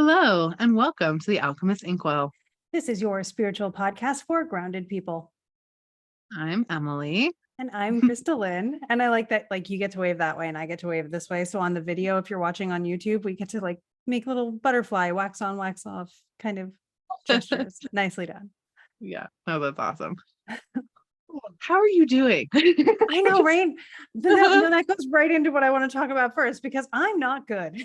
Hello, and welcome to the Alchemists Inkwell. This is your spiritual podcast for grounded people. I'm Emily. And I'm KristaLyn. And I like that, like, you get to wave that way and I get to wave this way. So on the video, if you're watching on YouTube, we get to like make little butterfly wax on, wax off kind of gestures. Nicely done. Yeah, oh, that's awesome. How are you doing? I know, right? Then that goes right into what I want to talk about first, because I'm not good.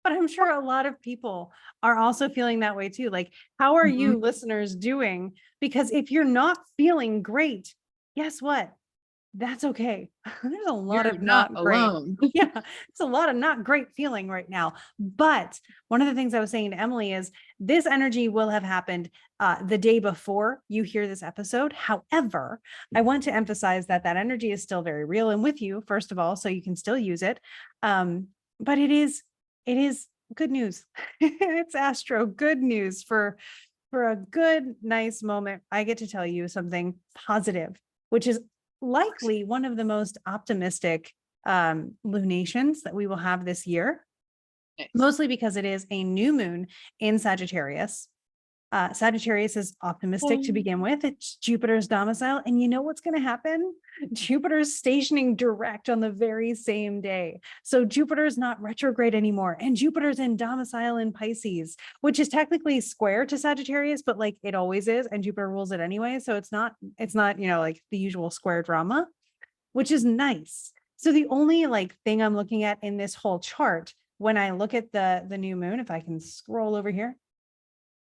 But I'm sure a lot of people are also feeling that way too. Like, how are you listeners doing? Because if you're not feeling great, guess what? That's okay. There's a lot You're of not great. alone. Yeah, it's a lot of not great feeling right now. But one of the things I was saying to Emily is this energy will have happened the day before you hear this episode. However, I want to emphasize that that energy is still very real and with you, first of all, so you can still use it. But it is good news. It's astro good news for a good, nice moment. I get to tell you something positive, which is likely one of the most optimistic lunations that we will have this year, mostly because it is a new moon in Sagittarius. Sagittarius is optimistic to begin with. It's Jupiter's domicile. And you know what's going to happen? Jupiter's stationing direct on the very same day. So Jupiter's not retrograde anymore. And Jupiter's in domicile in Pisces, which is technically square to Sagittarius, but like it always is. And Jupiter rules it anyway. So it's not, like the usual square drama, which is nice. So the only like thing I'm looking at in this whole chart, when I look at the new moon, if I can scroll over here,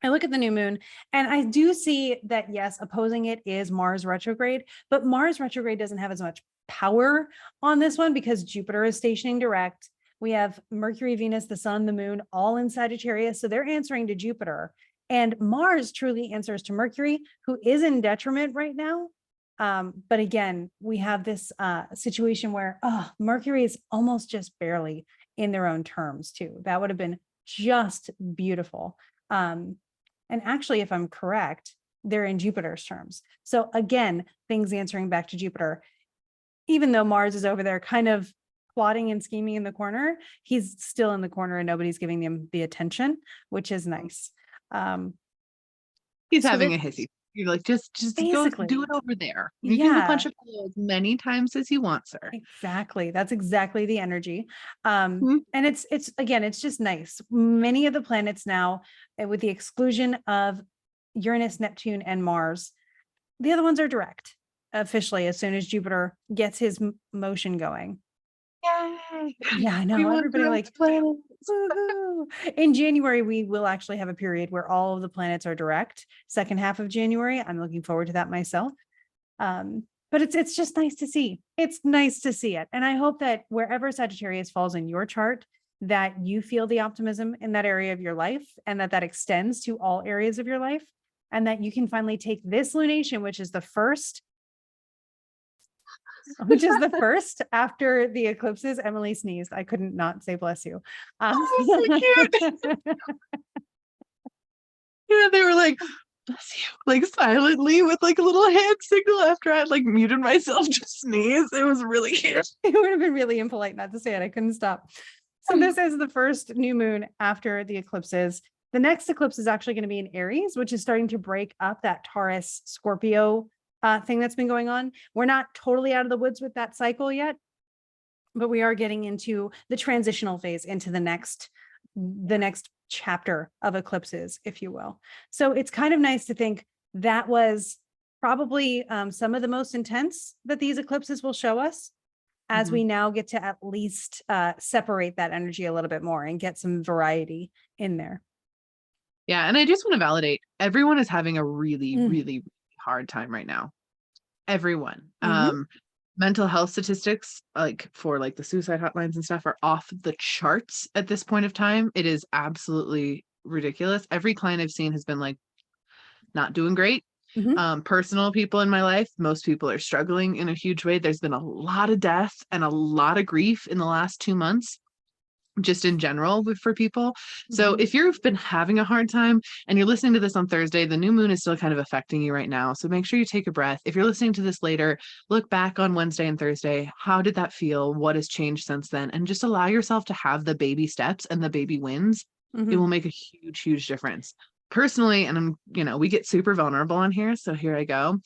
I look at the new moon and I do see that, yes, opposing it is Mars retrograde, but Mars retrograde doesn't have as much power on this one because Jupiter is stationing direct. We have Mercury, Venus, the sun, the moon, all in Sagittarius. So they're answering to Jupiter, and Mars truly answers to Mercury, who is in detriment right now. But again, we have this situation where Mercury is almost just barely in their own terms too. That would have been just beautiful. And actually, if I'm correct, they're in Jupiter's terms. So again, things answering back to Jupiter. Even though Mars is over there kind of plotting and scheming in the corner, he's still in the corner and nobody's giving him the attention, which is nice. He's having a hissy. You're like, just go do it over there. You can go punch a pillow as many times as you want, sir. Exactly. That's exactly the energy. And it's again, it's just nice. Many of the planets now, with the exclusion of Uranus, Neptune, and Mars, the other ones are direct officially as soon as Jupiter gets his motion going. Yay! Yeah, I know. Everybody like, in January, we will actually have a period where all of the planets are direct. Second half of January. I'm looking forward to that myself. But it's just nice to see. It's nice to see it. And I hope that wherever Sagittarius falls in your chart, that you feel the optimism in that area of your life, and that extends to all areas of your life, and that you can finally take this lunation, which is the first after the eclipses. Emily sneezed. I couldn't not say bless you. So cute. Yeah, they were like, bless you, like silently with like a little hand signal after I had like muted myself to sneeze. It was really cute. It would have been really impolite not to say it. I couldn't stop. So this is the first new moon after the eclipses. The next eclipse is actually going to be in Aries, which is starting to break up that Taurus Scorpio thing that's been going on. We're not totally out of the woods with that cycle yet, but we are getting into the transitional phase into the next chapter of eclipses, if you will. So it's kind of nice to think that was probably some of the most intense that these eclipses will show us, as we now get to at least separate that energy a little bit more and get some variety in there. Yeah. And I just want to validate, everyone is having a really, really hard time right now. Everyone. Mental health statistics, like for like the suicide hotlines and stuff, are off the charts at this point of time. It is absolutely ridiculous. Every client I've seen has been like not doing great. Personal people in my life, most people are struggling in a huge way. There's been a lot of death and a lot of grief in the last 2 months. just in general for people. So if you've been having a hard time and you're listening to this on Thursday, the new moon is still kind of affecting you right now. So make sure you take a breath. If you're listening to this later, look back on Wednesday and Thursday. How did that feel? What has changed since then? And just allow yourself to have the baby steps and the baby wins. It will make a huge, huge difference. Personally, and I'm, we get super vulnerable on here. So here I go.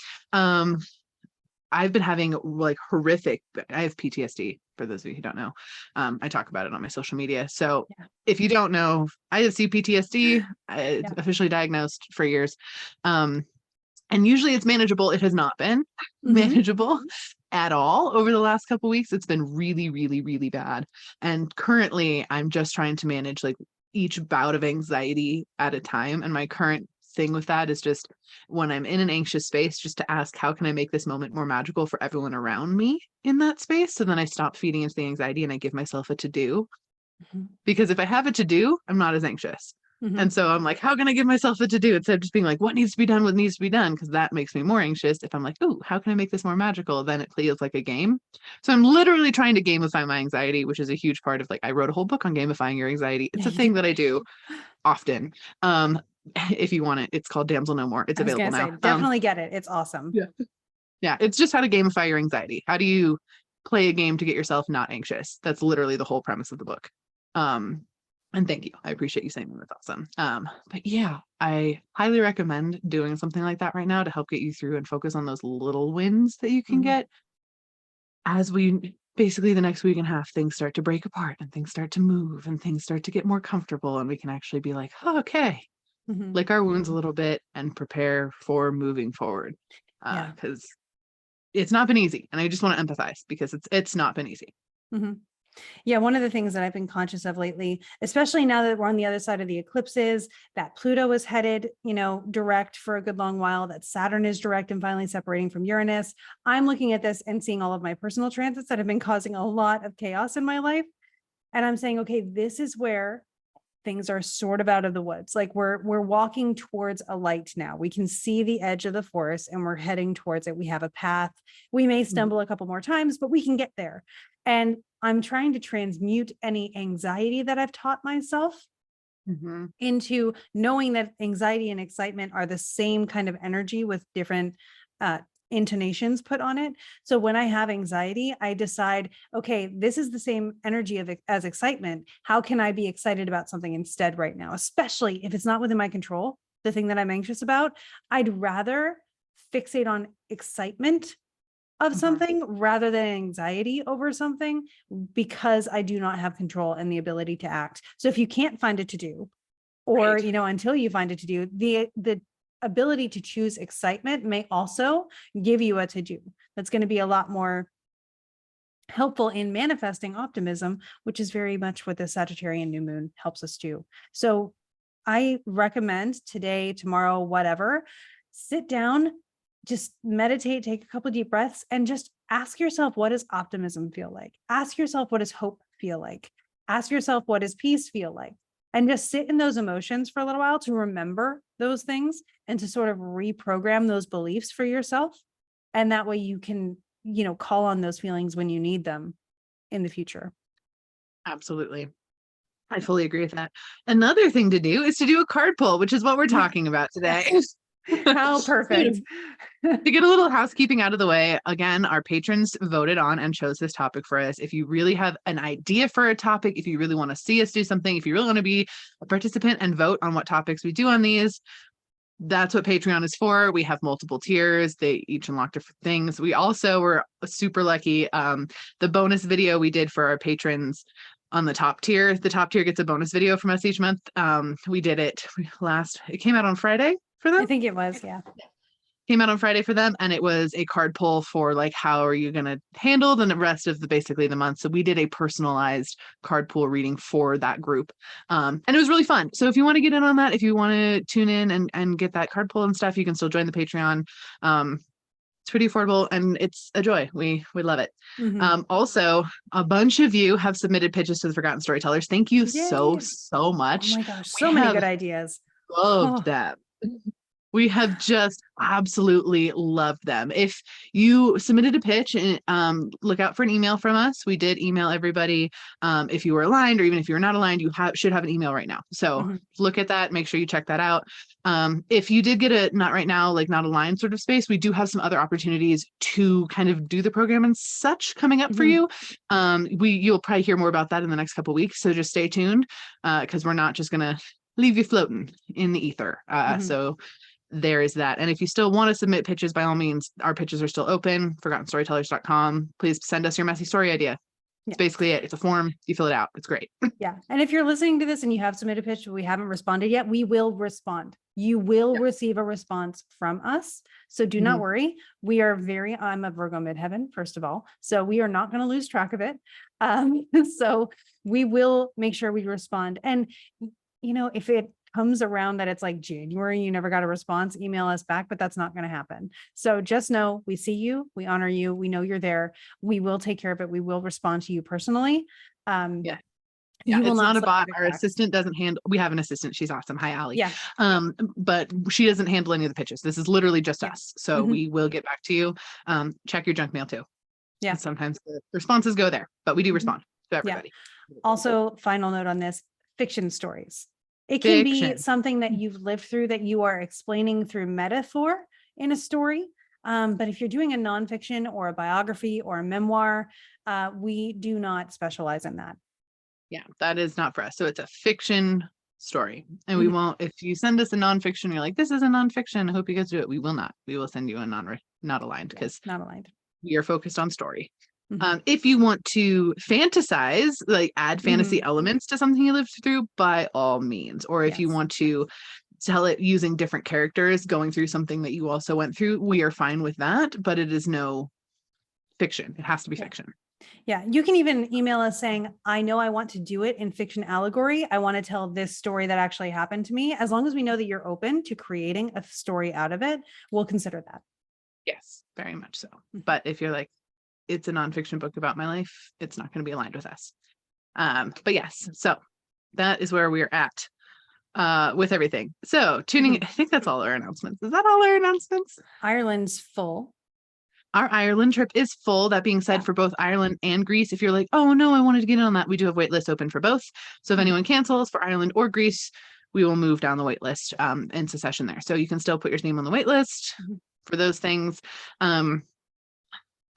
I've been having like horrific, I have PTSD for those of you who don't know. I talk about it on my social media. So if you don't know, I have CPTSD, officially diagnosed for years. And usually it's manageable. It has not been manageable at all over the last couple of weeks. It's been really, really, really bad. And currently I'm just trying to manage like each bout of anxiety at a time. And my current thing with that is just when I'm in an anxious space, just to ask, how can I make this moment more magical for everyone around me in that space? So then I stop feeding into the anxiety and I give myself a to-do. Because if I have a to-do, I'm not as anxious. And so I'm like, how can I give myself a to-do instead of just being like, what needs to be done, what needs to be done? Because that makes me more anxious. If I'm like, oh, how can I make this more magical? Then it feels like a game. So I'm literally trying to gamify my anxiety, which is a huge part of like, I wrote a whole book on gamifying your anxiety. It's a thing that I do often. If you want it, it's called Damsel No More. It's available now. Definitely get it. It's awesome. Yeah. It's just how to gamify your anxiety. How do you play a game to get yourself not anxious? That's literally the whole premise of the book. And thank you. I appreciate you saying that. That's awesome. But yeah, I highly recommend doing something like that right now to help get you through and focus on those little wins that you can get as we basically the next week and a half, things start to break apart and things start to move and things start to get more comfortable. And we can actually be like, oh, okay, lick our wounds a little bit and prepare for moving forward. Because it's not been easy. And I just want to empathize because it's not been easy. Yeah, one of the things that I've been conscious of lately, especially now that we're on the other side of the eclipses, that Pluto is headed, direct for a good long while, that Saturn is direct and finally separating from Uranus. I'm looking at this and seeing all of my personal transits that have been causing a lot of chaos in my life. And I'm saying, okay, this is where things are sort of out of the woods. Like we're walking towards a light now. We can see the edge of the forest and we're heading towards it. We have a path. We may stumble a couple more times, but we can get there. And I'm trying to transmute any anxiety that I've taught myself into knowing that anxiety and excitement are the same kind of energy with different intonations put on it. So when I have anxiety, I decide, okay, this is the same energy as excitement. How can I be excited about something instead right now? Especially if it's not within my control, the thing that I'm anxious about, I'd rather fixate on excitement of something rather than anxiety over something, because I do not have control and the ability to act. So if you can't find a to do, or, until you find a to do, the ability to choose excitement may also give you a to do. That's going to be a lot more helpful in manifesting optimism, which is very much what the Sagittarian new moon helps us do. So I recommend today, tomorrow, whatever, sit down, just meditate, take a couple of deep breaths, and just ask yourself, what does optimism feel like? Ask yourself, what does hope feel like? Ask yourself, what does peace feel like? And just sit in those emotions for a little while to remember those things and to sort of reprogram those beliefs for yourself. And that way you can, call on those feelings when you need them in the future. Absolutely. I fully agree with that. Another thing to do is to do a card pull, which is what we're talking about today. How perfect. To get a little housekeeping out of the way, again, our patrons voted on and chose this topic for us. If you really have an idea for a topic, if you really want to see us do something, if you really want to be a participant and vote on what topics we do on these, that's what Patreon is for. We have multiple tiers. They each unlock different things. We also were super lucky. The bonus video we did for our patrons on the top tier gets a bonus video from us each month. We did it it came out on Friday for them. I think it was, yeah. Came out on Friday for them, and it was a card pull for like, how are you going to handle the rest of basically the month. So we did a personalized card pull reading for that group. And it was really fun. So if you want to get in on that, if you want to tune in and get that card pull and stuff, you can still join the Patreon. It's pretty affordable and it's a joy. We love it. Also, a bunch of you have submitted pitches to the Forgotten Storytellers. Thank you so much. Oh my gosh, so many good ideas. Loved that. We have just absolutely loved them. If you submitted a pitch, and look out for an email from us. We did email everybody. If you were aligned, or even if you're not aligned, you should have an email right now. So look at that. Make sure you check that out. If you did get a not right now, like not aligned sort of space, we do have some other opportunities to kind of do the program and such coming up for you. You'll probably hear more about that in the next couple of weeks. So just stay tuned, because we're not just gonna leave you floating in the ether. So there is that. And if you still want to submit pitches, by all means, our pitches are still open. ForgottenStorytellers.com. Please send us your messy story idea. It's basically it. It's a form. You fill it out. It's great. Yeah. And if you're listening to this and you have submitted a pitch, but we haven't responded yet, we will respond. You will receive a response from us. So do not worry. We are I'm a Virgo midheaven, first of all. So we are not going to lose track of it. So we will make sure we respond. And, if it comes around that it's like January, you never got a response, email us back, but that's not going to happen. So just know we see you, we honor you, we know you're there. We will take care of it. We will respond to you personally. Yeah, it's not a bot. Our assistant doesn't handle, we have an assistant. She's awesome. Hi, Allie. Yeah. But she doesn't handle any of the pitches. This is literally just us. So we will get back to you. Check your junk mail too. Yeah. And sometimes the responses go there, but we do respond to everybody. Yeah. Also, final note on this, fiction stories. It can be something that you've lived through that you are explaining through metaphor in a story. But if you're doing a nonfiction or a biography or a memoir, we do not specialize in that. Yeah, that is not for us. So it's a fiction story. And we won't, if you send us a nonfiction, you're like, this is a nonfiction, I hope you guys do it. We will not. We will send you a not aligned, because not aligned. We are focused on story. If you want to fantasize, like add fantasy elements to something you lived through, by all means. Or if you want to tell it using different characters going through something that you also went through, we are fine with that, but it is no fiction. It has to be fiction. Yeah, you can even email us saying, I know I want to do it in fiction allegory. I want to tell this story that actually happened to me. As long as we know that you're open to creating a story out of it, we'll consider that. Yes, very much so. But if you're like, it's a nonfiction book about my life, it's not going to be aligned with us. But yes, so that is where we're at with everything. So tuning, I think that's all our announcements. Is that all our announcements? Ireland's full. Our Ireland trip is full. That being said, for both Ireland and Greece, if you're like, oh no, I wanted to get in on that, we do have wait lists open for both. So if anyone cancels for Ireland or Greece, we will move down the wait list in succession there. So you can still put your name on the wait list for those things.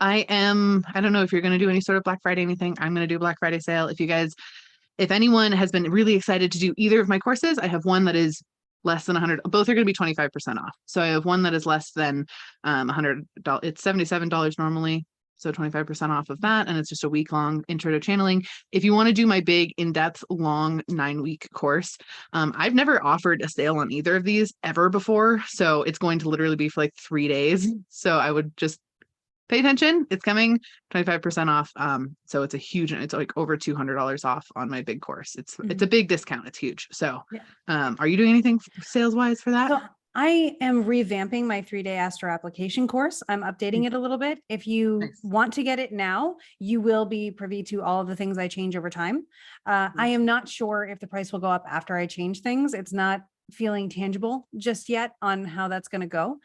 I don't know if you're going to do any sort of Black Friday anything. I'm going to do a Black Friday sale. If anyone has been really excited to do either of my courses, I have one that is less than 100. Both are going to be 25% off. So I have one that is less than $100. It's $77 normally. So 25% off of that. And it's just a week-long intro to channeling. If you want to do my big, in-depth, long 9-week course, I've never offered a sale on either of these ever before. So it's going to literally be for like 3 days. So I would just pay attention. It's coming 25% off. So it's like over $200 off on my big course. It's a big discount. It's huge. So are you doing anything sales wise for that? So I am revamping my 3-day Astro application course. I'm updating it a little bit. If you want to get it now, you will be privy to all of the things I change over time. I am not sure if the price will go up after I change things. It's not feeling tangible just yet on how that's going to go.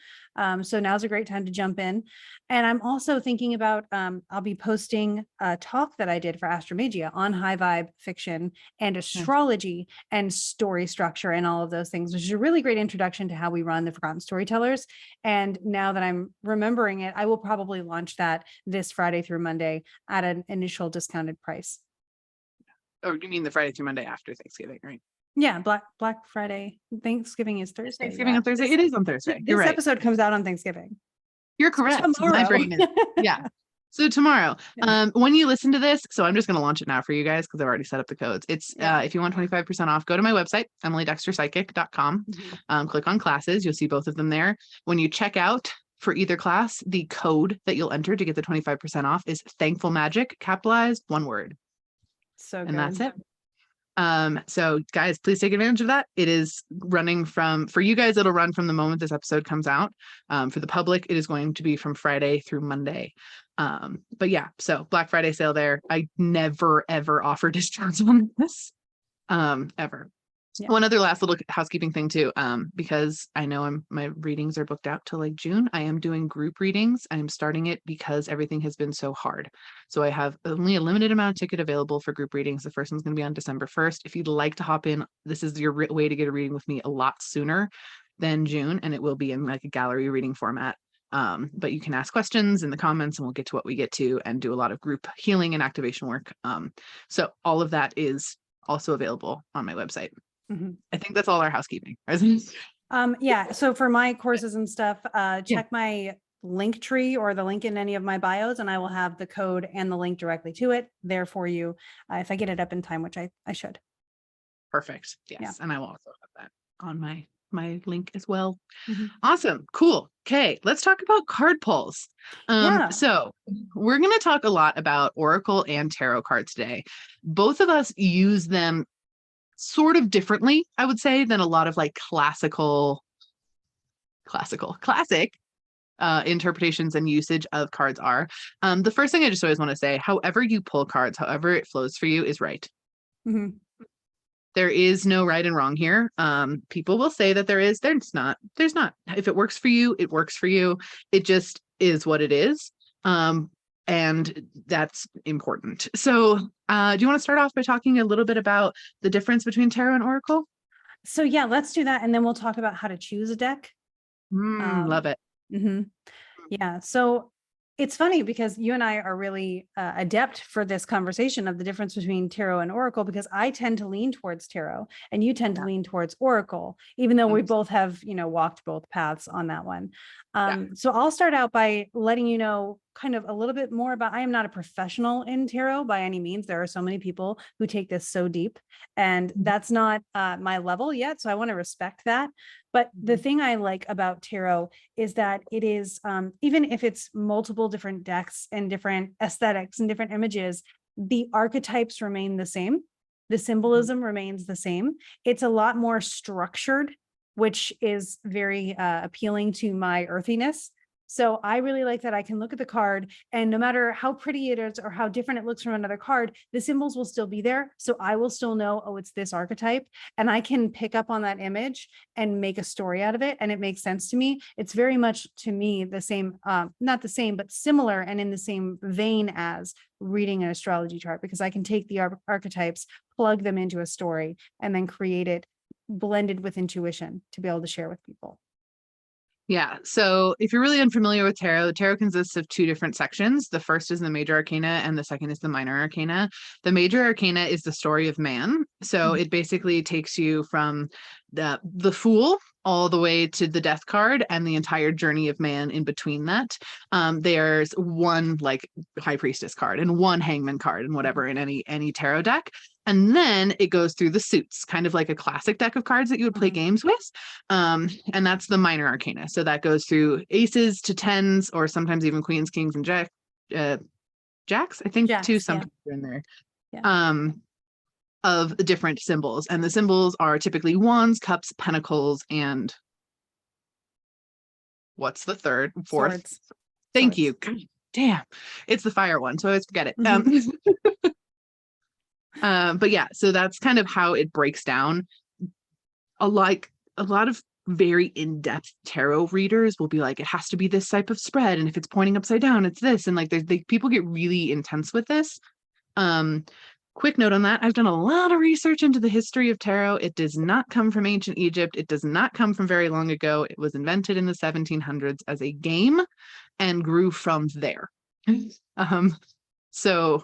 So now's a great time to jump in. And I'm also thinking about, I'll be posting a talk that I did for Astromagia on high vibe fiction and astrology and story structure and all of those things, which is a really great introduction to how we run the Forgotten Storytellers. And now that I'm remembering it, I will probably launch that this Friday through Monday at an initial discounted price. Oh, you mean the Friday through Monday after Thanksgiving, right? Yeah, Black Friday. Thanksgiving is Thursday. Thanksgiving on Thursday. It is on Thursday. This episode comes out on Thanksgiving. You're correct. My brain is, So tomorrow, when you listen to this, so I'm just going to launch it now for you guys because I've already set up the codes. It's if you want 25% off, go to my website, emilydexterpsychic.com. Click on classes. You'll see both of them there. When you check out for either class, the code that you'll enter to get the 25% off is Thankful Magic, capitalized, one word. So good. And that's it. So guys, please take advantage of that. It is running for you guys, it'll run from the moment this episode comes out. For the public, it is going to be from Friday through Monday. But yeah, so Black Friday sale there. I never, ever offer discounts on this, ever. Yeah. One other last little housekeeping thing too, because I know my readings are booked out till like June. I am doing group readings. I'm starting it because everything has been so hard. So I have only a limited amount of ticket available for group readings. The first one's going to be on December 1st. If you'd like to hop in, this is your way to get a reading with me a lot sooner than June, and it will be in like a gallery reading format. But you can ask questions in the comments and we'll get to what we get to and do a lot of group healing and activation work. So all of that is also available on my website. I think that's all our housekeeping. Yeah. So for my courses and stuff, check my link tree or the link in any of my bios, and I will have the code and the link directly to it there for you if I get it up in time, which I should. Perfect. Yes. Yeah. And I will also have that on my link as well. Mhm. Awesome. Cool. Okay. Let's talk about card pulls. Yeah. So we're going to talk a lot about Oracle and Tarot cards today. Both of us use them sort of differently, I would say, than a lot of like classic interpretations and usage of cards are. The first thing I just always want to say, however you pull cards, however it flows for you is right. Mhm. There is no right and wrong here. People will say that there is. There's not. There's not. If it works for you, it works for you. It just is what it is. And that's important. So do you want to start off by talking a little bit about the difference between tarot and oracle? So yeah, let's do that. And then we'll talk about how to choose a deck. Love it. Yeah. So it's funny because you and I are really adept for this conversation of the difference between tarot and oracle, because I tend to lean towards tarot and you tend to lean towards oracle, even though we both have, walked both paths on that one. So I'll start out by letting you know kind of a little bit more about, I am not a professional in tarot by any means. There are so many people who take this so deep, and that's not my level yet. So I want to respect that. But the thing I like about tarot is that it is, even if it's multiple different decks and different aesthetics and different images, the archetypes remain the same. The symbolism remains the same. It's a lot more structured, which is very appealing to my earthiness. So I really like that I can look at the card, and no matter how pretty it is or how different it looks from another card, the symbols will still be there. So I will still know, oh, it's this archetype, and I can pick up on that image and make a story out of it. And it makes sense to me. It's very much to me the same, not the same, but similar and in the same vein as reading an astrology chart, because I can take the archetypes, plug them into a story, and then create it blended with intuition to be able to share with people. Yeah. So if you're really unfamiliar with tarot consists of two different sections. The first is the major arcana and the second is the minor arcana. The major arcana is the story of man. So it basically takes you from the Fool all the way to the Death card and the entire journey of man in between that. There's one like High Priestess card and one Hangman card and whatever in any tarot deck. And then it goes through the suits, kind of like a classic deck of cards that you would play games with. And that's the minor arcana. So that goes through aces to tens, or sometimes even queens, kings, and jacks, I think, too. Sometimes in there. Yeah. Of different symbols. And the symbols are typically wands, cups, pentacles, and what's the third? Fourth? Swords. Thank you. God, damn. It's the fire one, so I always forget it. But yeah, so that's kind of how it breaks down. A lot of very in-depth tarot readers will be like, it has to be this type of spread, and if it's pointing upside down, it's this, and like people get really intense with this. Quick note on that, I've done a lot of research into the history of tarot. It does not come from ancient Egypt. It does not come from very long ago. It was invented in the 1700s as a game and grew from there. So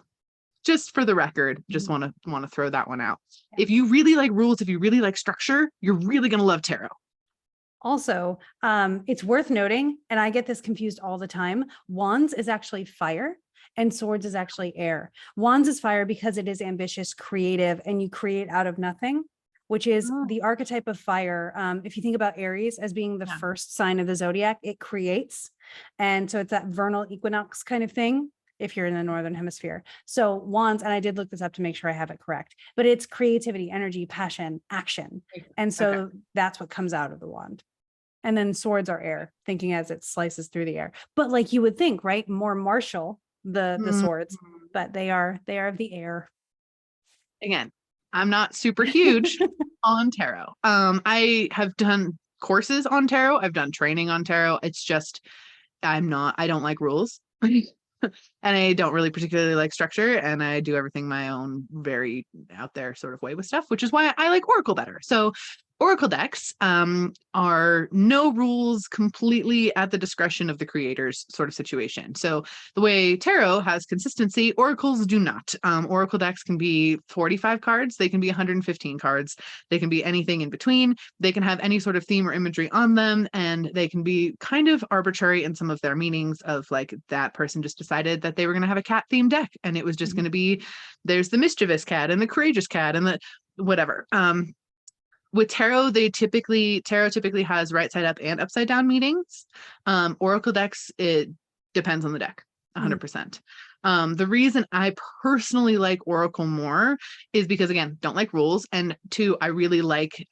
just for the record, just want to throw that one out. If you really like rules, if you really like structure, you're really going to love tarot. Also, it's worth noting, and I get this confused all the time, wands is actually fire and swords is actually air. Wands is fire because it is ambitious, creative, and you create out of nothing, which is the archetype of fire. If you think about Aries as being the first sign of the zodiac, it creates. And so it's that vernal equinox kind of thing, if you're in the Northern Hemisphere. So wands, and I did look this up to make sure I have it correct, but it's creativity, energy, passion, action. And so that's what comes out of the wand. And then swords are air, thinking as it slices through the air. But like you would think, right? More martial, the swords, but they are of the air. Again, I'm not super huge on tarot. I have done courses on tarot. I've done training on tarot. It's just, I don't like rules. And I don't really particularly like structure, and I do everything my own very out there sort of way with stuff, which is why I like Oracle better. So Oracle decks are no rules, completely at the discretion of the creators sort of situation. So the way tarot has consistency, oracles do not. Oracle decks can be 45 cards, they can be 115 cards, they can be anything in between, they can have any sort of theme or imagery on them, and they can be kind of arbitrary in some of their meanings of like that person just decided that they were going to have a cat themed deck, and it was just going to be there's the mischievous cat and the courageous cat and the whatever. With tarot, tarot typically has right side up and upside down meanings. Oracle decks, it depends on the deck, 100%. The reason I personally like Oracle more is because, again, don't like rules. And two, I really like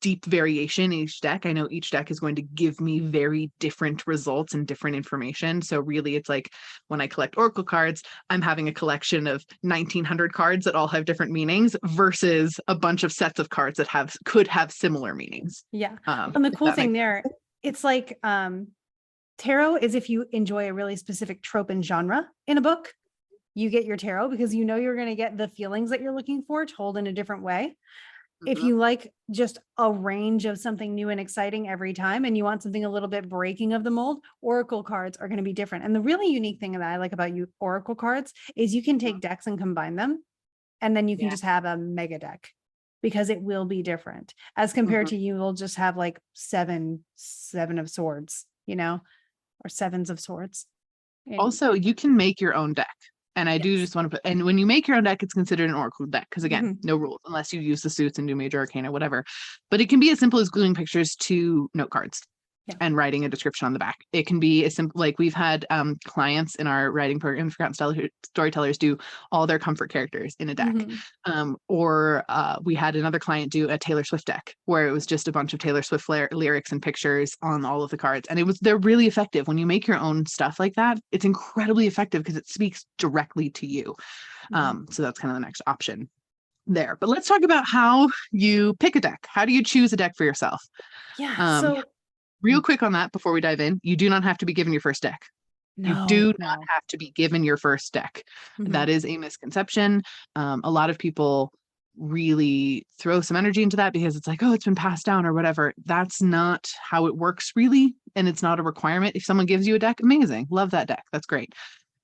deep variation in each deck. I know each deck is going to give me very different results and different information. So really, it's like when I collect Oracle cards, I'm having a collection of 1900 cards that all have different meanings versus a bunch of sets of cards that could have similar meanings. Yeah. And the cool thing there, it's like tarot is if you enjoy a really specific trope and genre in a book, you get your tarot because you know you're going to get the feelings that you're looking for told in a different way. If you like just a range of something new and exciting every time and you want something a little bit breaking of the mold, Oracle cards are going to be different. And the really unique thing that I like about Oracle cards is you can take decks and combine them, and then you can just have a mega deck because it will be different as compared to you will just have like seven of swords, or sevens of swords. Also, you can make your own deck. And I do just want to and when you make your own deck, it's considered an Oracle deck. Because again, no rules, unless you use the suits and do major arcana, whatever. But it can be as simple as gluing pictures to note cards and writing a description on the back. It can be as simple, like we've had clients in our writing program, Forgotten Storytellers, do all their comfort characters in a deck. Or we had another client do a Taylor Swift deck where it was just a bunch of Taylor Swift lyrics and pictures on all of the cards. And they're really effective. When you make your own stuff like that, it's incredibly effective because it speaks directly to you. So that's kind of the next option there. But let's talk about how you pick a deck. How do you choose a deck for yourself? So real quick on that before we dive in, you do not have to be given your first deck. You do not have to be given your first deck. That is a misconception. A lot of people really throw some energy into that because it's like, oh, it's been passed down or whatever. That's not how it works really. And it's not a requirement. If someone gives you a deck, amazing. Love that deck. That's great.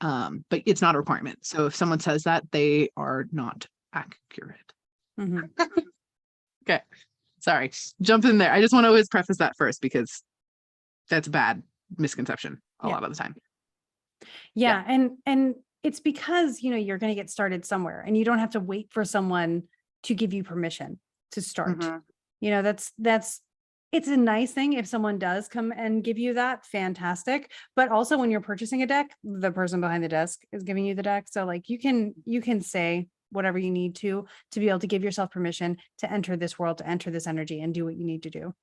But it's not a requirement. So if someone says that, they are not accurate. Okay. Sorry. Jump in there. I just want to always preface that first because that's a bad misconception a lot of the time. And it's because, you're going to get started somewhere and you don't have to wait for someone to give you permission to start. It's a nice thing if someone does come and give you that, fantastic. But also when you're purchasing a deck, the person behind the desk is giving you the deck. So like you can say whatever you need to be able to give yourself permission to enter this world, to enter this energy and do what you need to do.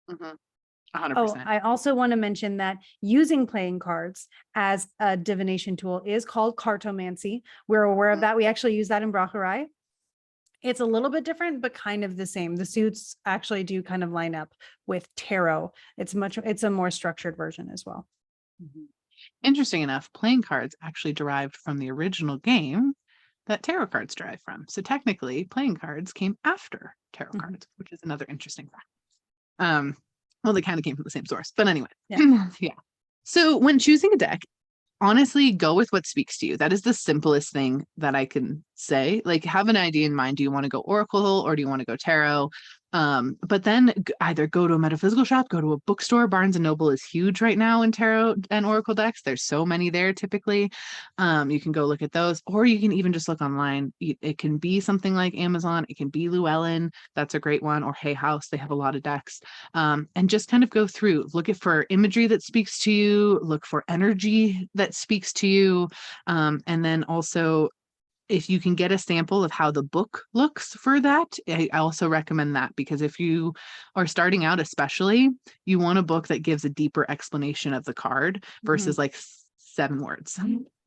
100%. Oh, I also want to mention that using playing cards as a divination tool is called cartomancy. We're aware of that. We actually use that in Braucherei. It's a little bit different, but kind of the same. The suits actually do kind of line up with tarot. It's a more structured version as well. Interesting enough, playing cards actually derived from the original game that tarot cards derive from. So technically, playing cards came after tarot cards, which is another interesting fact. Well, they kind of came from the same source, but anyway. So when choosing a deck, honestly, go with what speaks to you. That is the simplest thing that I can say. Like, have an idea in mind. Do you want to go Oracle or do you want to go tarot? But then either go to a metaphysical shop, go to a bookstore. Barnes and Noble is huge right now in tarot and Oracle decks. There's so many there typically. You can go look at those, or you can even just look online. It can be something like Amazon. It can be Llewellyn. That's a great one. Or Hay House. They have a lot of decks. And just kind of go through, look for imagery that speaks to you, look for energy that speaks to you. And then also, if you can get a sample of how the book looks for that, I also recommend that, because if you are starting out, especially, you want a book that gives a deeper explanation of the card versus like 7 words.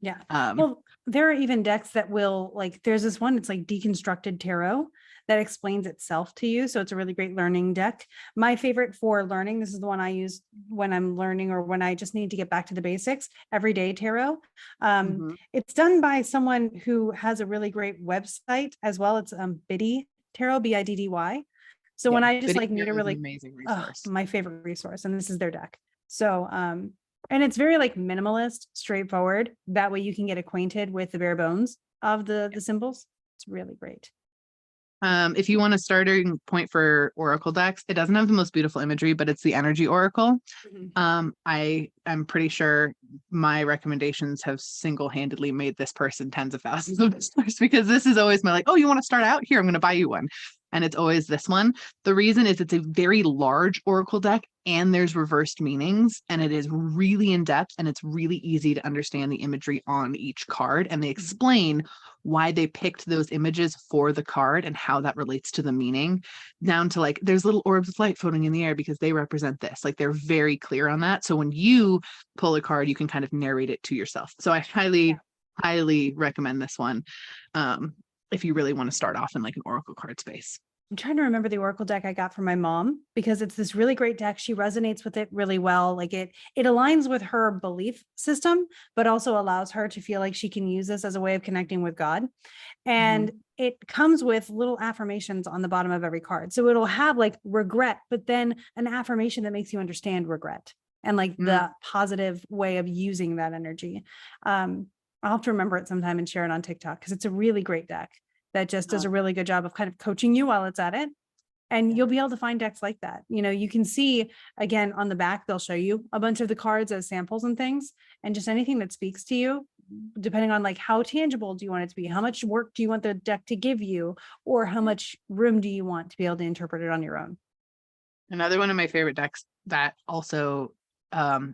Yeah. Um, Well, there are even decks that will there's this one, it's like Deconstructed Tarot that explains itself to you. So it's a really great learning deck. My favorite for learning, this is the one I use when I'm learning or when I just need to get back to the basics, Everyday Tarot. It's done by someone who has a really great website as well. It's Biddy Tarot, Biddy. So when I just Video need a is an really, amazing resource. my favorite resource, and this is their deck. So, and it's very minimalist, straightforward. That way you can get acquainted with the bare bones of the symbols. It's really great. If you want a starting point for oracle decks, it doesn't have the most beautiful imagery, but it's the energy oracle. I'm pretty sure my recommendations have single-handedly made this person tens of thousands of dollars, because this is always my oh, you want to start out? Here, I'm going to buy you one. And it's always this one. The reason is it's a very large oracle deck and there's reversed meanings, and it is really in depth, and it's really easy to understand the imagery on each card. And they explain why they picked those images for the card and how that relates to the meaning, down to there's little orbs of light floating in the air because they represent this. They're very clear on that. So when you pull a card, you can kind of narrate it to yourself. So I highly recommend this one. If you really want to start off in an oracle card space. I'm trying to remember the oracle deck I got from my mom, because it's this really great deck. She resonates with it really well. It aligns with her belief system, but also allows her to feel like she can use this as a way of connecting with God. And it comes with little affirmations on the bottom of every card. So it'll have regret, but then an affirmation that makes you understand regret and the positive way of using that energy. I'll have to remember it sometime and share it on TikTok, because it's a really great deck that just does a really good job of kind of coaching you while it's at it. And you'll be able to find decks like that. You can see, again, on the back, they'll show you a bunch of the cards as samples and things, and just anything that speaks to you, depending on how tangible do you want it to be? How much work do you want the deck to give you? Or how much room do you want to be able to interpret it on your own? Another one of my favorite decks that also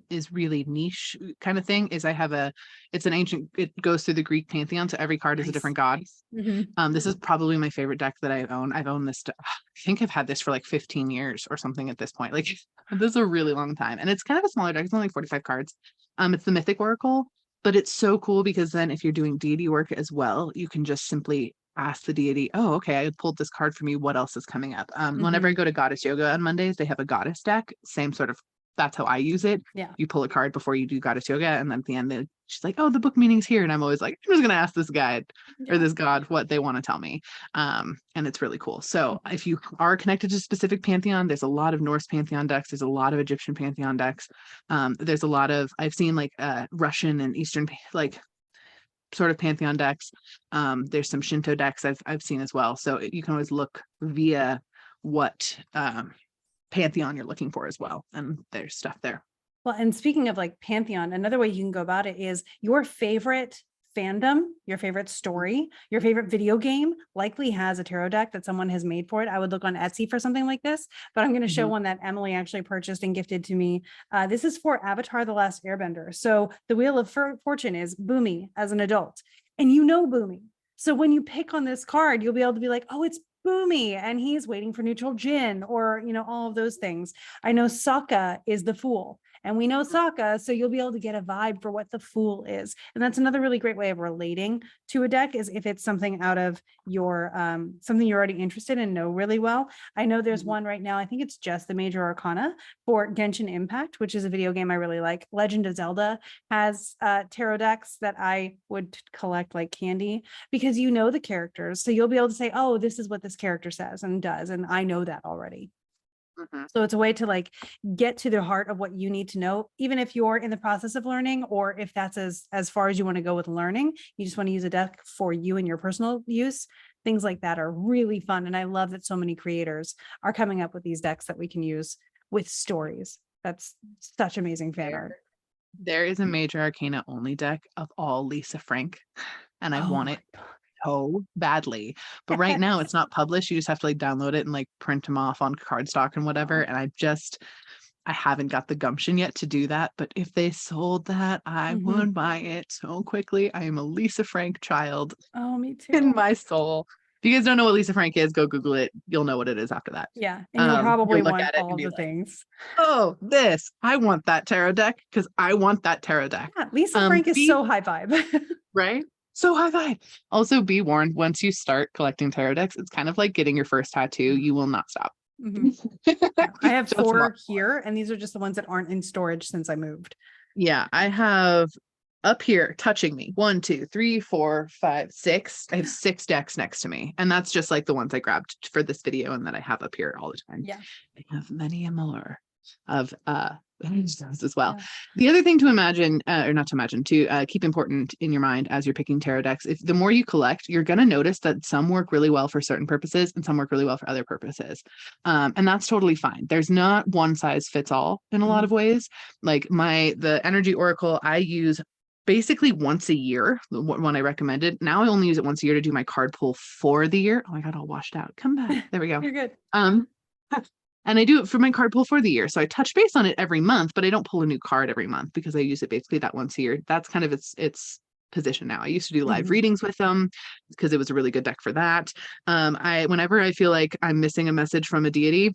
is really niche kind of thing is it's an ancient, it goes through the Greek pantheon. So every card is a different god. This is probably my favorite deck that I own. I've owned this, I think I've had this for 15 years or something at this point. This is a really long time. And it's kind of a smaller deck. It's only 45 cards. It's the Mythic Oracle, but it's so cool because then if you're doing deity work as well, you can just simply ask the deity, oh, okay, I pulled this card for me. What else is coming up? Whenever I go to Goddess Yoga on Mondays, they have a goddess deck, same sort of, that's how I use it. Yeah. You pull a card before you do Goddess Yoga, and then at the end, she's like, oh, the book meaning's here. And I'm always I'm just going to ask this guide or this god what they want to tell me. And it's really cool. So if you are connected to a specific pantheon, there's a lot of Norse pantheon decks. There's a lot of Egyptian pantheon decks. There's a lot of, I've seen Russian and Eastern, sort of pantheon decks. There's some Shinto decks I've seen as well. So you can always look via what, pantheon you're looking for as well, and there's stuff there. Well, and speaking of pantheon, another way you can go about it is your favorite fandom, your favorite story, your favorite video game likely has a tarot deck that someone has made for it. I would look on Etsy for something like this, but I'm going to show one that Emily actually purchased and gifted to me. This is for Avatar: The Last Airbender. So the Wheel of Fortune is Boomy as an adult, and Boomy. So when you pick on this card, you'll be able to be oh, it's Boomy, and he's waiting for neutral Jin, or all of those things. I know Sokka is the Fool, and we know Sokka, so you'll be able to get a vibe for what the Fool is. And that's another really great way of relating to a deck, is if it's something out of your something you're already interested in and know really well. I know there's one right now, I think it's just the Major Arcana for Genshin Impact, which is a video game I really like. Legend of Zelda has tarot decks that I would collect like candy, because the characters, so you'll be able to say, oh, this is what this character says and does, and I know that already. So it's a way to get to the heart of what you need to know, even if you're in the process of learning, or if that's as far as you want to go with learning, you just want to use a deck for you and your personal use. Things like that are really fun. And I love that so many creators are coming up with these decks that we can use with stories. That's such amazing fan art. There is a Major Arcana only deck of all Lisa Frank, and I want it so badly, but right now it's not published. You just have to download it and print them off on cardstock and whatever. And I haven't got the gumption yet to do that, but if they sold that, I would buy it so quickly. I am a Lisa Frank child. Oh, me too. In my soul. If you guys don't know what Lisa Frank is, go Google it. You'll know what it is after that. Yeah. And you'll probably you'll look want at it all and of be the like, things. oh, I want that tarot deck because I want that tarot deck. Yeah, Lisa Frank is so high vibe. Right? So high vibe. Also, be warned, once you start collecting tarot decks, it's kind of like getting your first tattoo. You will not stop. Mhm. Yeah, I have Just 4 here, and these are just the ones that aren't in storage since I moved. Yeah, I have up here touching me 1, 2, 3, 4, 5, 6. I have 6 decks next to me, and that's just like the ones I grabbed for this video and that I have up here all the time. Yeah. I have many more of as well. Yeah. The other thing to imagine, or not to imagine, to keep important in your mind as you're picking tarot decks, if the more you collect, you're going to notice that some work really well for certain purposes and some work really well for other purposes. And that's totally fine. There's not one size fits all in a lot of ways. Like the energy oracle I use basically once a year, the one I recommended. Now I only use it once a year to do my card pull for the year. Oh, I got all washed out. Come back. There we go. You're good. And I do it for my card pull for the year. So I touch base on it every month, but I don't pull a new card every month because I use it basically that once a year. That's kind of its position now. I used to do live readings with them because it was a really good deck for that. Whenever I feel like I'm missing a message from a deity,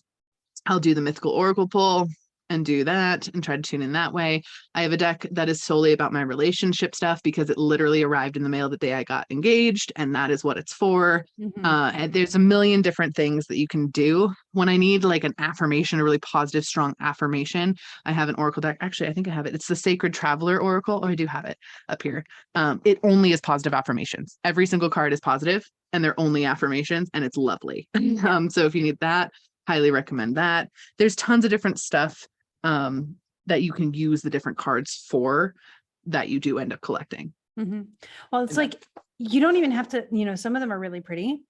I'll do the mythical oracle pull and do that and try to tune in that way. I have a deck that is solely about my relationship stuff because it literally arrived in the mail the day I got engaged, and that is what it's for. And there's a million different things that you can do. When I need like an affirmation, a really positive, strong affirmation, I have an oracle deck. Actually, I think I have it. It's the Sacred Traveler Oracle. Oh, I do have it up here. It only is positive affirmations. Every single card is positive, and they're only affirmations, and it's lovely. So if you need that, highly recommend that. There's tons of different stuff that you can use the different cards for that you do end up collecting. Well, it's like, you don't even have to, some of them are really pretty.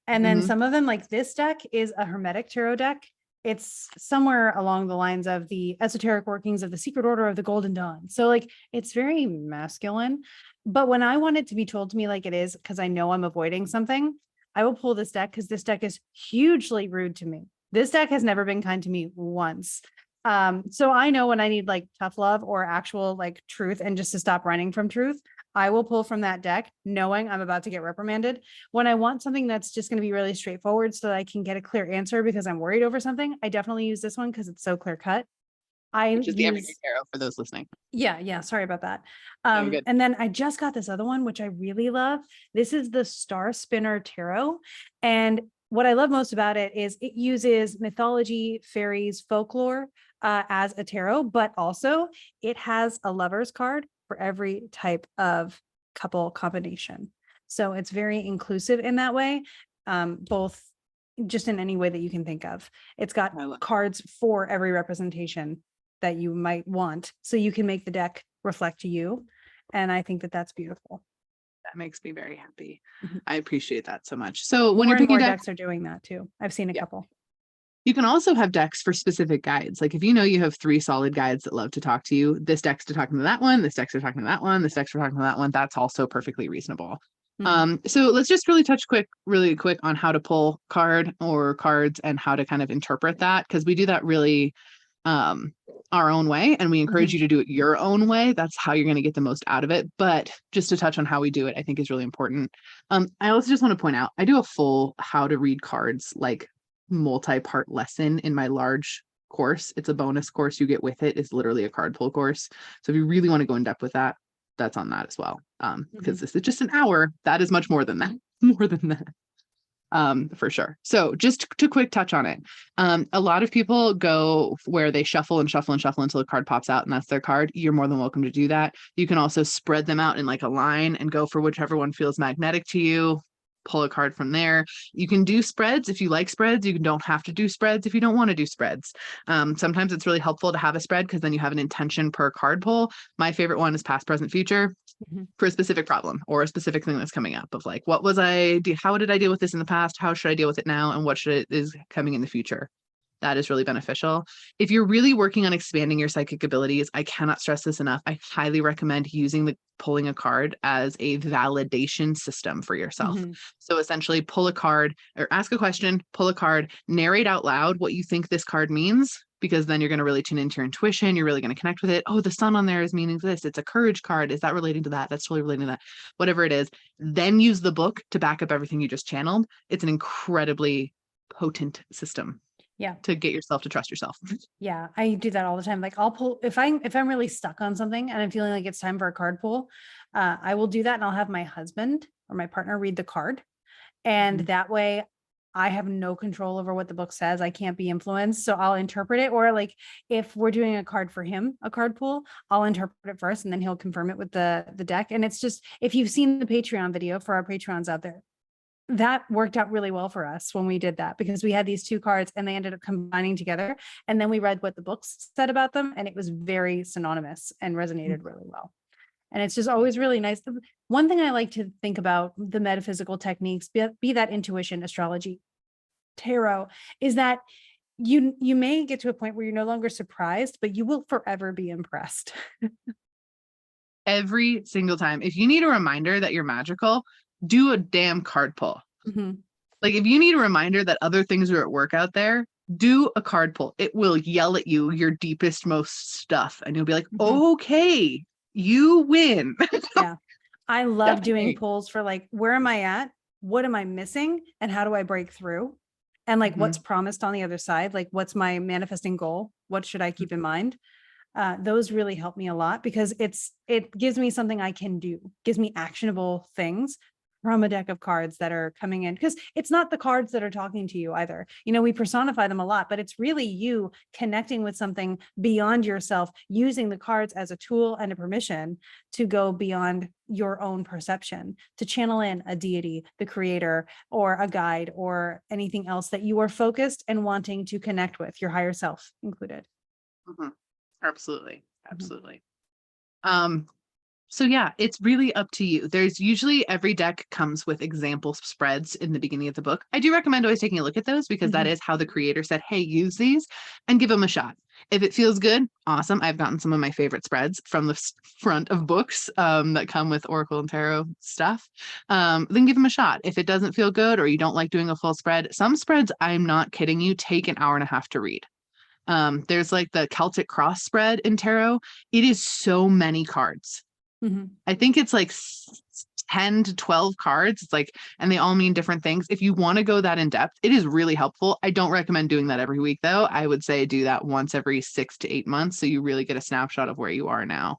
And then some of them, like this deck is a Hermetic tarot deck. It's somewhere along the lines of the esoteric workings of the Secret Order of the Golden Dawn. So like, it's very masculine, but when I want it to be told to me like it is, because I know I'm avoiding something, I will pull this deck because this deck is hugely rude to me. This deck has never been kind to me once. So I know when I need like tough love or actual like truth and just to stop running from truth, I will pull from that deck knowing I'm about to get reprimanded. When I want something that's just going to be really straightforward so that I can get a clear answer because I'm worried over something, I definitely use this one because it's so clear cut. Which is the Everyday Tarot for those listening. Yeah. Sorry about that. Good. And then I just got this other one, which I really love. This is the Star Spinner Tarot. And what I love most about it is it uses mythology, fairies, folklore as a tarot, but also it has a lover's card for every type of couple combination. So it's very inclusive in that way, both just in any way that you can think of. It's got cards for every representation that you might want, so you can make the deck reflect you. And I think that that's beautiful. That makes me very happy. I appreciate that so much. So when you're picking picking decks are doing that too. I've seen a couple. You can also have decks for specific guides. Like if you know you have 3 solid guides that love to talk to you, this deck's to talking to that one, this deck's to talking to that one, this deck's to talking to that one. That's also perfectly reasonable. So let's just really touch really quick on how to pull cards and how to kind of interpret that, because we do that really our own way, and we encourage you to do it your own way. That's how you're going to get the most out of it. But just to touch on how we do it, I think is really important. I also just want to point out, I do a full how to read cards, like multi-part lesson in my large course. It's a bonus course you get with it. It's literally a card pull course. So if you really want to go in depth with that, that's on that as well. Because this is just an hour. That is much more than that. For sure. So just to quick touch on it. A lot of people go where they shuffle and shuffle and shuffle until a card pops out and that's their card. You're more than welcome to do that. You can also spread them out in like a line and go for whichever one feels magnetic to you. Pull a card from there. You can do spreads if you like spreads. You don't have to do spreads if you don't want to do spreads. Sometimes it's really helpful to have a spread because then you have an intention per card pull. My favorite one is past, present, future for a specific problem or a specific thing that's coming up of like, how did I deal with this in the past? How should I deal with it now? And what is coming in the future? That is really beneficial. If you're really working on expanding your psychic abilities, I cannot stress this enough. I highly recommend using pulling a card as a validation system for yourself. So essentially pull a card or ask a question, pull a card, narrate out loud what you think this card means, because then you're going to really tune into your intuition. You're really going to connect with it. Oh, the sun on there is meaning this. It's a courage card. Is that relating to that? That's totally relating to that. Whatever it is. Then use the book to back up everything you just channeled. It's an incredibly potent system. Yeah. To get yourself to trust yourself. Yeah. I do that all the time. Like I'll pull, if I'm really stuck on something and I'm feeling like it's time for a card pull, I will do that. And I'll have my husband or my partner read the card. And that way I have no control over what the book says. I can't be influenced. So I'll interpret it. Or like if we're doing a card for him, a card pull, I'll interpret it first and then he'll confirm it with the deck. And it's just, if you've seen the Patreon video for our Patreons out there, that worked out really well for us when we did that, because we had these two cards and they ended up combining together. And then we read what the books said about them. And it was very synonymous and resonated really well. And it's just always really nice. One thing I like to think about the metaphysical techniques, be that intuition, astrology, tarot, is that you may get to a point where you're no longer surprised, but you will forever be impressed. Every single time. If you need a reminder that you're magical, do a damn card pull. Like if you need a reminder that other things are at work out there, do a card pull. It will yell at you your deepest, most stuff. And you'll be like, okay, you win. Yeah. I love doing pulls for like, where am I at? What am I missing? And how do I break through? And like, what's promised on the other side? Like, what's my manifesting goal? What should I keep in mind? Those really help me a lot, because it gives me something I can do, gives me actionable things from a deck of cards that are coming in, because it's not the cards that are talking to you either. You know, we personify them a lot, but it's really you connecting with something beyond yourself, using the cards as a tool and a permission to go beyond your own perception, to channel in a deity, the creator, or a guide, or anything else that you are focused and wanting to connect with, your higher self included. Absolutely. So yeah, it's really up to you. There's usually every deck comes with example spreads in the beginning of the book. I do recommend always taking a look at those, because that is how the creator said, hey, use these and give them a shot. If it feels good, awesome. I've gotten some of my favorite spreads from the front of books that come with Oracle and Tarot stuff. Then give them a shot. If it doesn't feel good, or you don't like doing a full spread, some spreads, I'm not kidding you, take an hour and a half to read. There's like the Celtic cross spread in tarot. It is so many cards. I think it's like 10 to 12 cards. It's like, and they all mean different things. If you want to go that in depth, it is really helpful. I don't recommend doing that every week though. I would say do that once every 6 to 8 months, so you really get a snapshot of where you are now.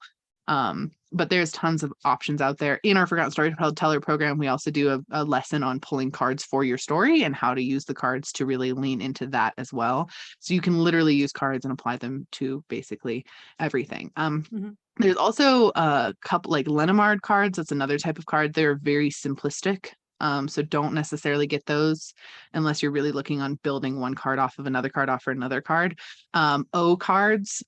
But there's tons of options out there. In our Forgotten Storyteller program, we also do a lesson on pulling cards for your story and how to use the cards to really lean into that as well. So you can literally use cards and apply them to basically everything. There's also a couple like Lenormand cards. That's another type of card. They're very simplistic. So don't necessarily get those unless you're really looking on building one card off of another card off of another card. O cards,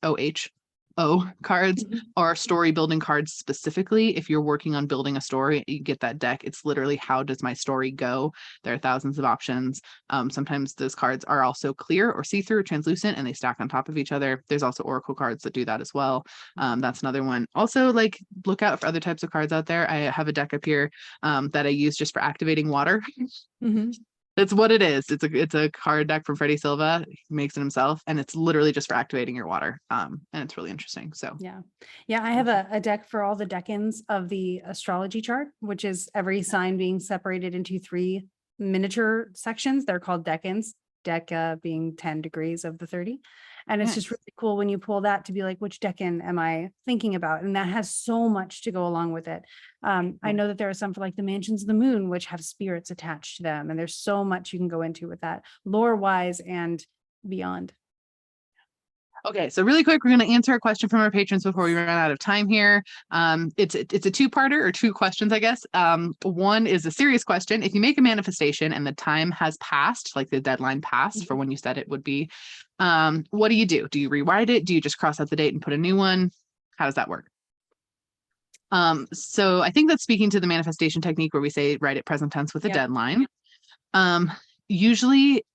O cards are story building cards specifically. If you're working on building a story, you get that deck. It's literally, how does my story go? There are thousands of options. Sometimes those cards are also clear or see-through or translucent, and they stack on top of each other. There's also oracle cards that do that as well. That's another one. Also, like, look out for other types of cards out there. I have a deck up here that I use just for activating water. That's what it is. It's a card deck from Freddie Silva. He makes it himself, and it's literally just for activating your water. And it's really interesting. So yeah, I have a deck for all the decans of the astrology chart, which is every sign being separated into 3 miniature sections. They're called decans, deca being 10 degrees of the 30. And it's just really cool when you pull that to be like, which decan am I thinking about? And that has so much to go along with it. I know that there are some for like the mansions of the moon, which have spirits attached to them. And there's so much you can go into with that, lore wise and beyond. Okay, so really quick, we're going to answer a question from our patrons before we run out of time here. It's a 2-parter, or 2 questions, I guess. One is a serious question. If you make a manifestation and the time has passed, like the deadline passed for when you said it would be, what do you do? Do you rewrite it? Do you just cross out the date and put a new one? How does that work? So I think that's speaking to the manifestation technique where we say write it present tense with a deadline. Usually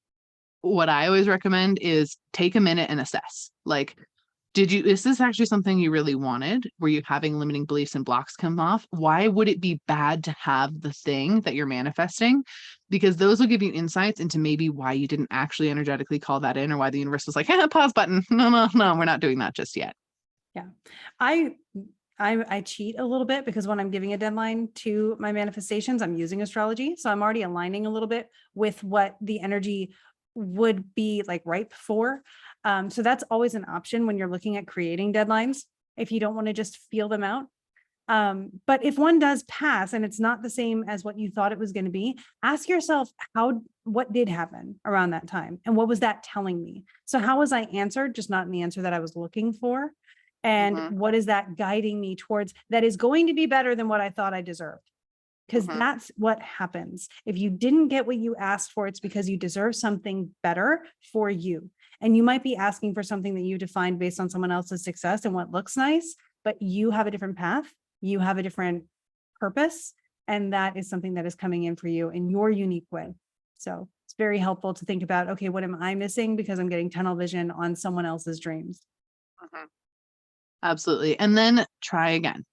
what I always recommend is take a minute and assess. Like, is this actually something you really wanted? Were you having limiting beliefs and blocks come off? Why would it be bad to have the thing that you're manifesting? Because those will give you insights into maybe why you didn't actually energetically call that in, or why the universe was like, pause button. No, we're not doing that just yet. Yeah. I cheat a little bit because when I'm giving a deadline to my manifestations, I'm using astrology. So I'm already aligning a little bit with what the energy would be like ripe for. So that's always an option when you're looking at creating deadlines, if you don't want to just feel them out. But if one does pass and it's not the same as what you thought it was going to be, ask yourself what did happen around that time? And what was that telling me? So how was I answered? Just not in the answer that I was looking for. And what is that guiding me towards that is going to be better than what I thought I deserved? Because that's what happens. If you didn't get what you asked for, it's because you deserve something better for you. And you might be asking for something that you defined based on someone else's success and what looks nice, but you have a different path. You have a different purpose. And that is something that is coming in for you in your unique way. So it's very helpful to think about, okay, what am I missing? Because I'm getting tunnel vision on someone else's dreams. Absolutely. And then try again.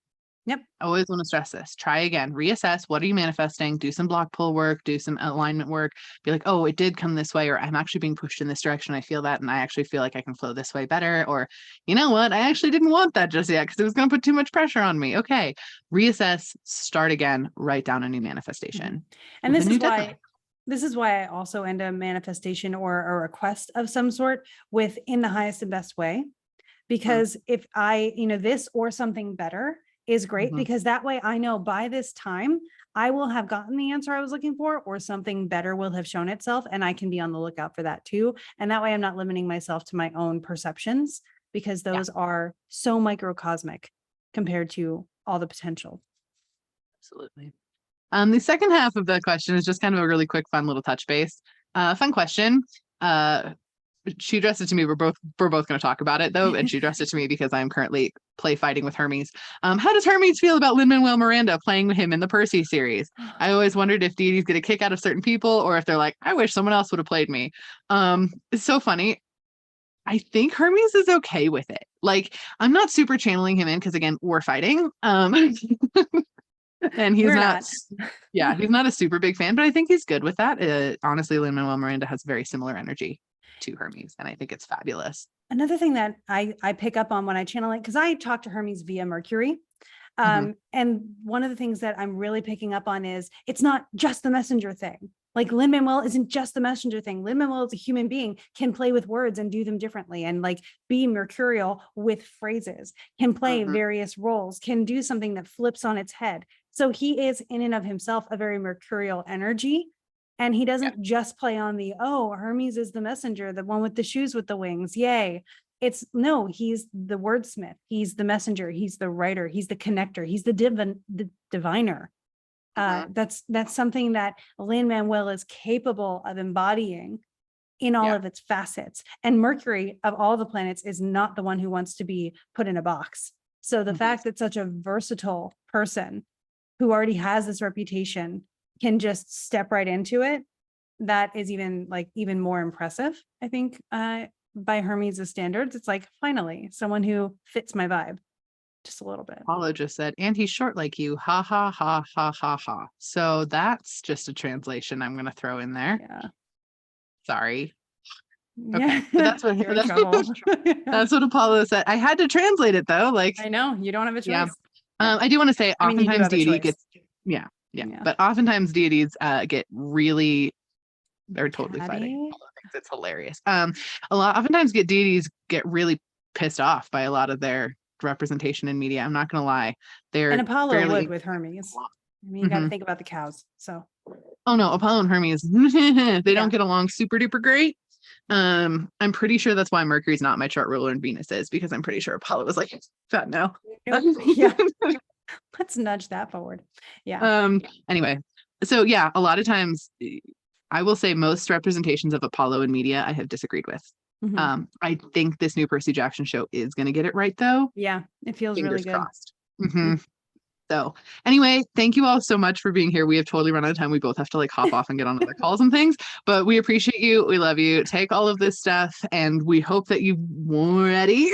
Yep. I always want to stress this. Try again, reassess. What are you manifesting? Do some block pull work, do some alignment work. Be like, oh, it did come this way, or I'm actually being pushed in this direction. I feel that. And I actually feel like I can flow this way better. Or, you know what? I actually didn't want that just yet because it was going to put too much pressure on me. Okay. Reassess, start again, write down a new manifestation. And this is why I also end a manifestation or a request of some sort with in the highest and best way. Because if this or something better is great, because that way I know by this time I will have gotten the answer I was looking for, or something better will have shown itself, and I can be on the lookout for that too. And that way I'm not limiting myself to my own perceptions, because those are so microcosmic compared to all the potential. Absolutely. The second half of the question is just kind of a really quick, fun little touch base. Fun question. She addressed it to me. We're both going to talk about it though, and she addressed it to me because I'm currently play fighting with Hermes. How does Hermes feel about Lin-Manuel Miranda playing with him in the Percy series? I always wondered if deities get a kick out of certain people, or if they're like, I wish someone else would have played me. It's so funny. I think Hermes is okay with it. Like, I'm not super channeling him in because, again, we're fighting. And he's he's not a super big fan, but I think he's good with that. Honestly, Lin-Manuel Miranda has very similar energy to Hermes, and I think it's fabulous. Another thing that I pick up on when I channel it, because I talk to Hermes via Mercury. And one of the things that I'm really picking up on is it's not just the messenger thing. Like Lin-Manuel isn't just the messenger thing. Lin-Manuel is a human being, can play with words and do them differently, and like be mercurial with phrases, can play various roles, can do something that flips on its head. So he is in and of himself a very mercurial energy. And he doesn't just play on Hermes is the messenger, the one with the shoes with the wings. Yay. He's the wordsmith. He's the messenger. He's the writer. He's the connector. He's the diviner. That's something that Lin-Manuel is capable of embodying in all of its facets. And Mercury, of all the planets, is not the one who wants to be put in a box. So the fact that such a versatile person who already has this reputation can just step right into it, that is even more impressive, I think, by Hermes' standards. It's like, finally, someone who fits my vibe just a little bit. Apollo just said, and he's short like you. Ha, ha, ha, ha, ha, ha. So that's just a translation I'm going to throw in there. Yeah. Sorry. Yeah. Okay. But that's what Apollo said. I had to translate it though. Like, I know you don't have a choice. Yeah. I do want to say, oftentimes deity gets, but oftentimes deities get really, they're totally fighting. Apollo thinks it's hilarious. Oftentimes deities get really pissed off by a lot of their representation in media. I'm not going to lie. And Apollo would with Hermes. I mean, you got to think about the cows. So. Oh no, Apollo and Hermes, they don't get along super duper great. I'm pretty sure that's why Mercury's not my chart ruler and Venus is, because I'm pretty sure Apollo was like, fat no. Yeah. Let's nudge that forward. Yeah. Anyway, so yeah, a lot of times I will say most representations of Apollo in media I have disagreed with. I think this new Percy Jackson show is going to get it right though. Yeah, it feels really good. Crossed. So anyway, thank you all so much for being here. We have totally run out of time. We both have to like hop off and get on other calls and things, but we appreciate you. We love you. Take all of this stuff and we hope that you're ready.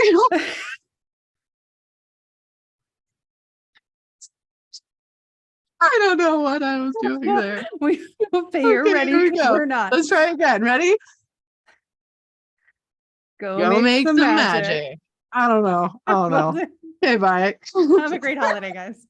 I don't know what I was doing there. We hope that you're ready. Here we go. We're not. Let's try again. Ready? Go make some magic. I don't know. Love it. Okay, bye. Have a great holiday, guys.